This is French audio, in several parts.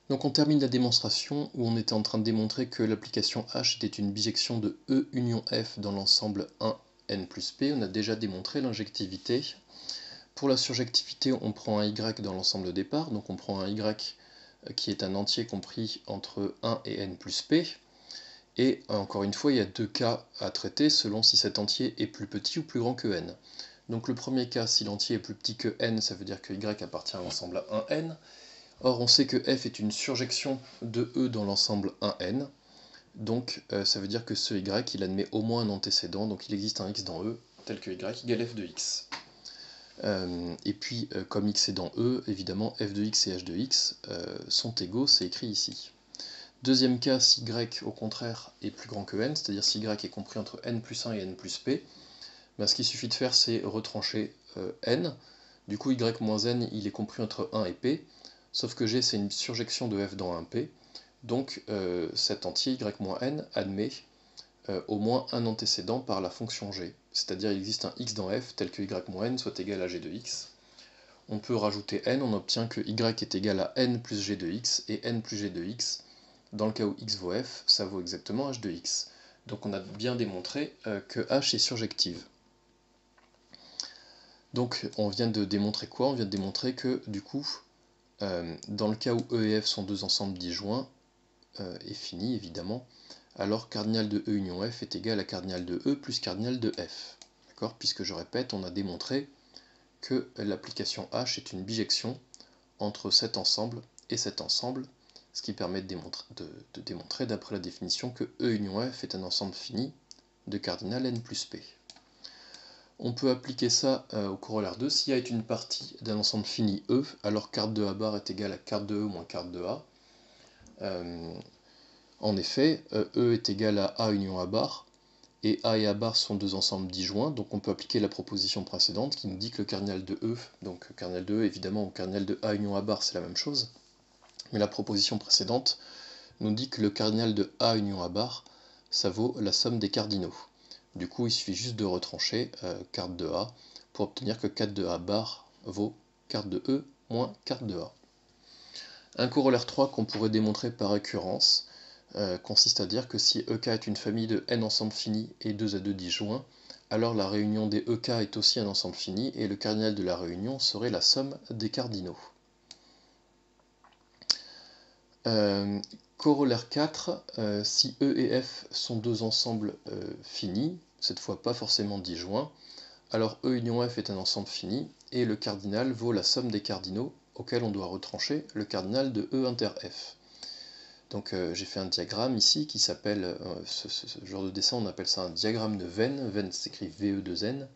Donc on termine la démonstration où on était en train de démontrer que l'application H était une bijection de E union F dans l'ensemble 1 n plus p. On a déjà démontré l'injectivité. Pour la surjectivité, on prend un y dans l'ensemble de départ, donc on prend un y qui est un entier compris entre 1 et n plus p. Et encore une fois, il y a deux cas à traiter selon si cet entier est plus petit ou plus grand que n. Donc le premier cas, si l'entier est plus petit que n, ça veut dire que y appartient à l'ensemble 1n. Or, on sait que f est une surjection de E dans l'ensemble 1n, donc ça veut dire que ce y, il admet au moins un antécédent, donc il existe un x dans E, tel que y égale f de x. Et puis, comme x est dans E, évidemment, f de x et h de x sont égaux, c'est écrit ici. Deuxième cas, si y, au contraire, est plus grand que n, c'est-à-dire si y est compris entre n plus 1 et n plus p, ben, ce qu'il suffit de faire, c'est retrancher n. Du coup, y moins n, il est compris entre 1 et p, sauf que G c'est une surjection de f dans 1P, donc cet entier y-n admet au moins un antécédent par la fonction G, c'est-à-dire il existe un x dans f tel que y-n soit égal à G de x. On peut rajouter n, on obtient que y est égal à n plus G de x, et n plus G de x, dans le cas où x vaut f, ça vaut exactement h de x. Donc on a bien démontré que h est surjective. Donc on vient de démontrer quoi? On vient de démontrer que du coup, dans le cas où E et F sont deux ensembles disjoints, et fini évidemment, alors cardinal de E union F est égal à cardinal de E plus cardinal de F. D'accord? Puisque je répète, on a démontré que l'application H est une bijection entre cet ensemble et cet ensemble, ce qui permet de démontrer d'après la définition que E union F est un ensemble fini de cardinal n plus p. On peut appliquer ça au corollaire 2. Si A est une partie d'un ensemble fini E, alors carte de A bar est égal à carte de E moins carte de A. En effet, E est égal à A union A bar, et A et A bar sont deux ensembles disjoints, donc on peut appliquer la proposition précédente qui nous dit que le cardinal de E, donc cardinal de E évidemment, ou cardinal de A union A bar c'est la même chose, mais la proposition précédente nous dit que le cardinal de A union A bar, ça vaut la somme des cardinaux. Du coup, il suffit juste de retrancher carte de A pour obtenir que carte de A bar vaut carte de E moins carte de A. Un corollaire 3 qu'on pourrait démontrer par récurrence consiste à dire que si EK est une famille de n ensembles finis et 2 à 2 disjoints, alors la réunion des EK est aussi un ensemble fini et le cardinal de la réunion serait la somme des cardinaux. Corollaire 4, si E et F sont deux ensembles finis, cette fois pas forcément disjoints, alors E union F est un ensemble fini, et le cardinal vaut la somme des cardinaux, auquel on doit retrancher le cardinal de E inter F. Donc j'ai fait un diagramme ici qui s'appelle, ce genre de dessin on appelle ça un diagramme de Venn, Venn s'écrit VE2N.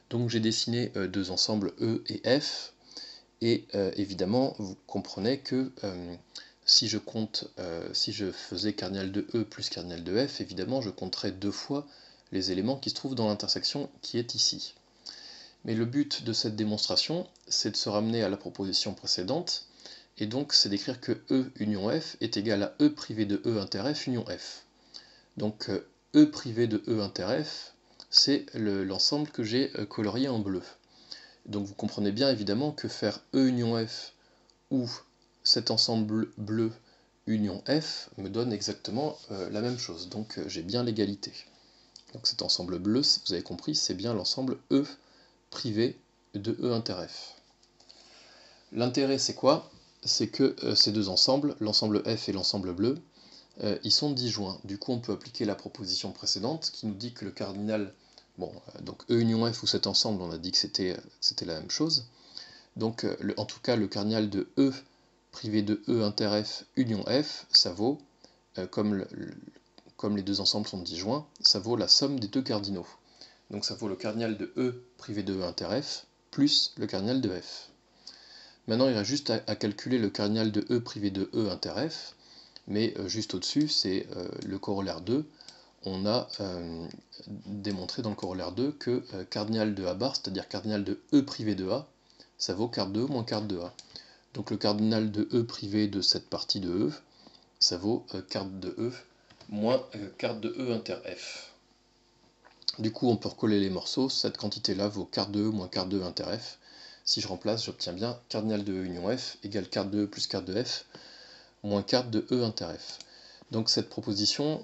Donc j'ai dessiné deux ensembles E et F, et évidemment vous comprenez que si je faisais cardinal de E plus cardinal de F, évidemment je compterais deux fois les éléments qui se trouvent dans l'intersection qui est ici. Mais le but de cette démonstration, c'est de se ramener à la proposition précédente, et donc c'est d'écrire que E union F est égal à E privé de E inter F union F. Donc E privé de E inter F, c'est l'ensemble que j'ai colorié en bleu. Donc vous comprenez bien évidemment que faire E union F ou cet ensemble bleu union F me donne exactement la même chose. Donc j'ai bien l'égalité. Donc cet ensemble bleu, vous avez compris, c'est bien l'ensemble E privé de E inter F. L'intérêt c'est quoi? C'est que ces deux ensembles, l'ensemble F et l'ensemble bleu, ils sont disjoints. Du coup on peut appliquer la proposition précédente qui nous dit que le cardinal, bon, donc E union F ou cet ensemble, on a dit que c'était la même chose. Donc en tout cas le cardinal de E privé de E inter F union F, ça vaut, comme les deux ensembles sont disjoints, ça vaut la somme des deux cardinaux. Donc ça vaut le cardinal de E privé de E inter F plus le cardinal de F. Maintenant il reste juste à calculer le cardinal de E privé de E inter F, mais juste au-dessus c'est le corollaire 2. On a démontré dans le corollaire 2 que cardinal de A bar, c'est-à-dire cardinal de E privé de A, ça vaut carte de E moins carte de A. Donc le cardinal de E privé de cette partie de E, ça vaut carte de E moins carte de E inter F. Du coup, on peut recoller les morceaux. Cette quantité-là vaut carte de E moins carte de E inter F. Si je remplace, j'obtiens bien cardinal de E union F égale carte de E plus carte de F. moins carte de E inter F. Donc cette proposition,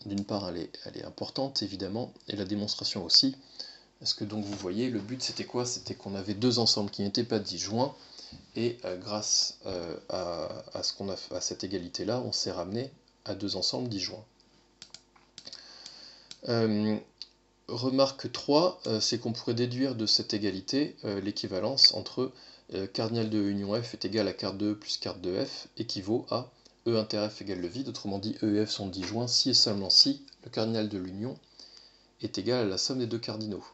d'une part, elle est importante, évidemment, et la démonstration aussi, parce que donc vous voyez, le but c'était quoi? C'était qu'on avait deux ensembles qui n'étaient pas disjoints, et grâce à cette égalité-là, on s'est ramené à deux ensembles disjoints. Remarque 3, c'est qu'on pourrait déduire de cette égalité l'équivalence entre cardinal de E union F est égal à carte de E plus carte de F équivaut à E inter F égale le vide, autrement dit E et F sont disjoints si et seulement si le cardinal de l'union est égal à la somme des deux cardinaux.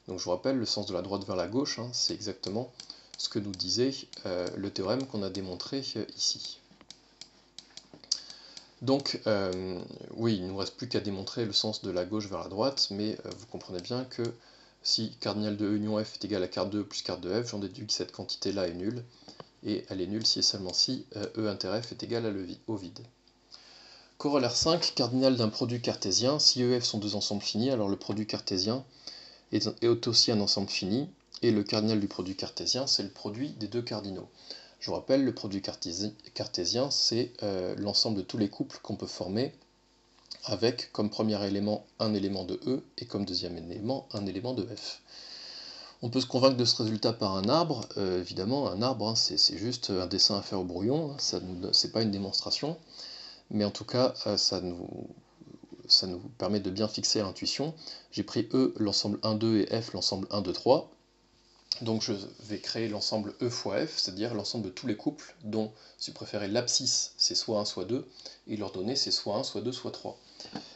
Donc je vous rappelle, le sens de la droite vers la gauche, hein, c'est exactement ce que nous disait le théorème qu'on a démontré ici. Donc, oui, il ne nous reste plus qu'à démontrer le sens de la gauche vers la droite, mais vous comprenez bien que si cardinal de E union F est égal à carte de E plus carte de F, j'en déduis que cette quantité-là est nulle, et elle est nulle si et seulement si E inter F est égal au vide. Corollaire 5, cardinal d'un produit cartésien. Si E et F sont deux ensembles finis, alors le produit cartésien est aussi un ensemble fini, et le cardinal du produit cartésien, c'est le produit des deux cardinaux. Je vous rappelle, le produit cartésien, c'est l'ensemble de tous les couples qu'on peut former avec comme premier élément un élément de E et comme deuxième élément un élément de F. On peut se convaincre de ce résultat par un arbre. Évidemment, un arbre, hein, c'est juste un dessin à faire au brouillon, hein, c'est pas une démonstration, mais en tout cas, ça nous permet de bien fixer l'intuition. J'ai pris E, l'ensemble 1, 2, et F, l'ensemble 1, 2, 3. Donc je vais créer l'ensemble E fois F, c'est-à-dire l'ensemble de tous les couples dont, si vous préférez, l'abscisse c'est soit 1, soit 2, et l'ordonnée c'est soit 1, soit 2, soit 3.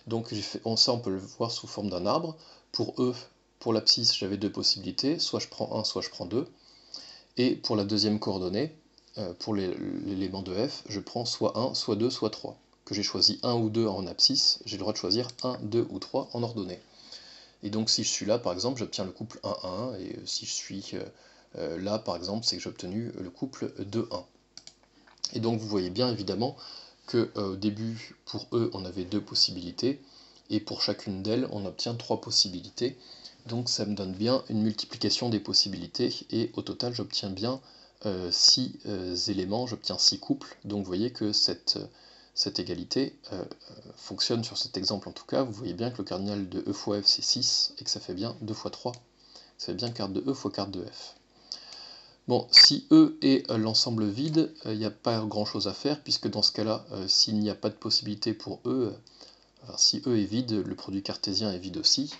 Donc ça on peut le voir sous forme d'un arbre. Pour E, pour l'abscisse, j'avais deux possibilités, soit je prends 1, soit je prends 2. Et pour la deuxième coordonnée, pour l'élément de F, je prends soit 1, soit 2, soit 3. Que j'ai choisi 1 ou 2 en abscisse, j'ai le droit de choisir 1, 2 ou 3 en ordonnée. Et donc si je suis là, par exemple, j'obtiens le couple 1-1, et si je suis là, par exemple, c'est que j'ai obtenu le couple 2-1. Et donc vous voyez bien, évidemment, qu'au début, pour E, on avait deux possibilités, et pour chacune d'elles, on obtient trois possibilités. Donc ça me donne bien une multiplication des possibilités, et au total, j'obtiens bien 6 éléments, j'obtiens 6 couples. Donc vous voyez que cette égalité fonctionne sur cet exemple en tout cas. Vous voyez bien que le cardinal de E fois F c'est 6 et que ça fait bien 2 fois 3. Ça fait bien carte de E fois carte de F. Bon, si E est l'ensemble vide, il n'y a pas grand chose à faire, puisque dans ce cas-là, s'il n'y a pas de possibilité pour E, enfin, si E est vide, le produit cartésien est vide aussi.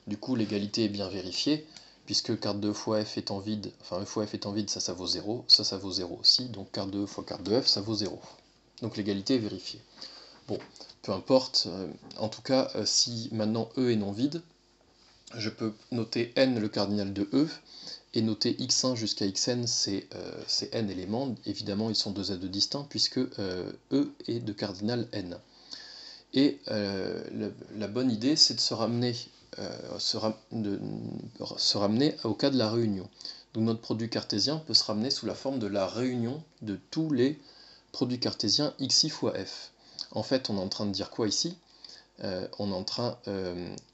Du coup, l'égalité est bien vérifiée, puisque carte de E fois F étant vide, enfin E fois F étant vide, ça vaut 0, ça vaut 0 aussi, donc carte de E fois carte de F, ça vaut 0. Donc l'égalité est vérifiée. Bon, peu importe, en tout cas, si maintenant E est non vide, je peux noter n le cardinal de E, et noter x1 jusqu'à xn, c'est n éléments. Évidemment, ils sont deux à deux distincts, puisque E est de cardinal n. Et la bonne idée, c'est de se ramener au cas de la réunion. Donc notre produit cartésien peut se ramener sous la forme de la réunion de tous les produits cartésiens xi fois f. En fait, on est en train de dire quoi ici? On est en train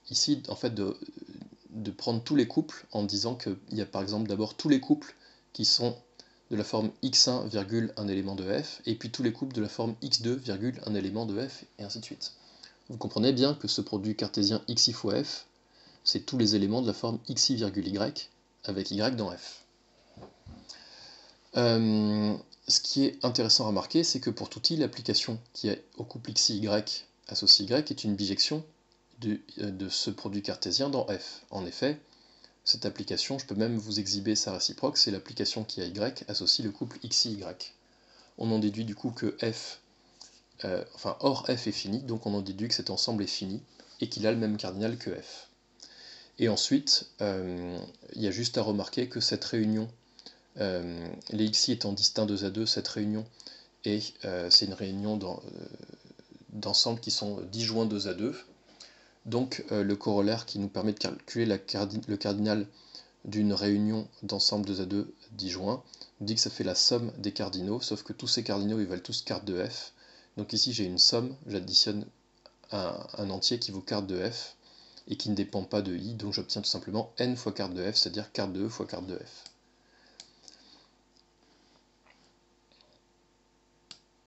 ici en fait de prendre tous les couples en disant qu'il y a par exemple d'abord tous les couples qui sont de la forme x1, virgule, un élément de f, et puis tous les couples de la forme x2, virgule, un élément de f, et ainsi de suite. Vous comprenez bien que ce produit cartésien xi fois f, c'est tous les éléments de la forme xi, virgule, y, avec y dans f. Ce qui est intéressant à remarquer, c'est que pour tout i, l'application qui est au couple xi, y associé y est une bijection de ce produit cartésien dans f. En effet, cette application, je peux même vous exhiber sa réciproque, c'est l'application qui a y associe le couple xi, y. On en déduit du coup que f, or f est fini, donc on en déduit que cet ensemble est fini, et qu'il a le même cardinal que f. Et ensuite, il y a juste à remarquer que cette réunion, les xi étant distincts 2 à 2, cette réunion, c'est une réunion d'ensembles qui sont disjoints 2 à 2. Donc le corollaire qui nous permet de calculer le cardinal d'une réunion d'ensemble 2 à 2 disjoints nous dit que ça fait la somme des cardinaux, sauf que tous ces cardinaux ils valent tous carte de f. Donc ici j'ai une somme, j'additionne un entier qui vaut carte de f et qui ne dépend pas de i, donc j'obtiens tout simplement n fois carte de f, c'est-à-dire carte de e fois carte de f.